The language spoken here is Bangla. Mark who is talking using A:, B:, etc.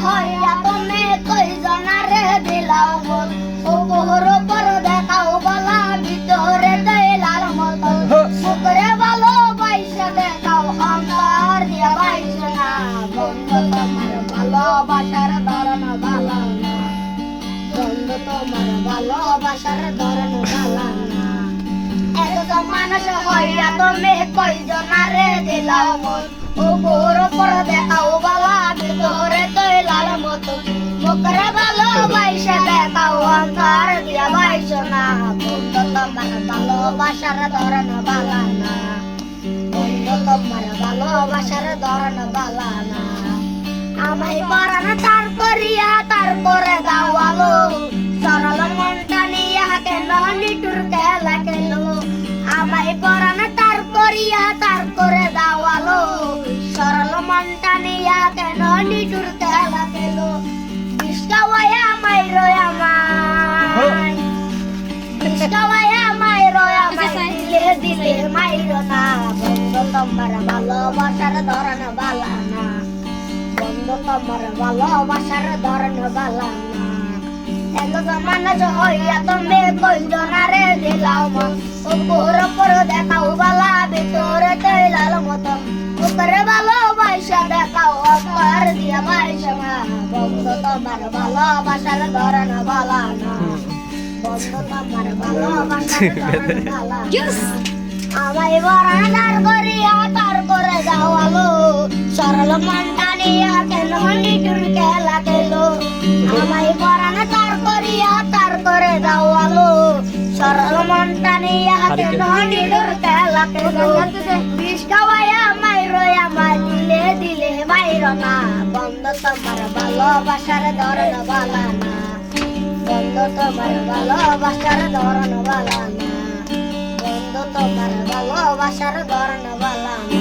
A: হইয়া তুমি কইজনারে দিলাও মন উপর উপর দেখাও বলা ভিতরে দেই লাল মতন মুখরে ভালোবাসা দেখাও অন্তর দিয়া বাইসো না বন্ধু তোমার ভালোবাসার ধরন ভালো না বন্ধু তোমার ভালোবাসার ধরন ভালো না একজন মানুষ হইয়া তুমি কইজনারে দিলাও মন উপর উপর দেখাও বলা ভিতরে দেই লাল মতন মুখরে ভালোবাসা দেখাও অন্তর দিয়া বাইসো না বন্ধু তোমার ভালোবাসার ধরন ভালো না বন্ধু তোমার ভালোবাসার ধরন ভালো না আমায় পরানো তার করিয়া তারপরে দাও আলো সরল মনটা নিয়া কেন নিটুর খেলা কেন আমায় পরানো তার করিয়া তারপরে দাও আলো সরল মনটা নিয়া কেন নিটুর খেলা কেন বিষ্কাওয়া মাইরো আমায় বিষ্কাওয়া মাইরো আমায় দিলে দিলে মাইরো না বন্ধু তোমার ভালোবাসার ধরন ভালো না বন্ধু তোমার ভালোবাসার ধরন ভালো না একজন মানুষ হইয়া তুমি কইজনারে দিলাও মন উপর উপর দেখাও বালা ভিতরে দেই লাল মতন উপরে ভালোবাসা দেখাও অন্তর দিয়া বাইসো না বন্ধু তোমার ভালোবাসার ধরন ভালো না বন্ধু তোমার ভালোবাসার ধরন ভালো আমায় বরানার করিয়া তার করে যাও আলো সরল মনটা নিয়া কেন নিটুর খেলা খেলো আমায় বরানা তার করিয়া তার করে যাও আলো সরল মনটা নিয়া কেন নিটুর খেলা খেলো বিষ খাওয়াইয়া মাইরো আমায় দিলে দিলে মাইরো না বন্ধু তোমার ভালোবাসার ধরন ভালো না বন্ধু তোমার ভালোবাসার ধরন ভালো না বন্ধু তোমার ভালোবাসার ধরন ভালো না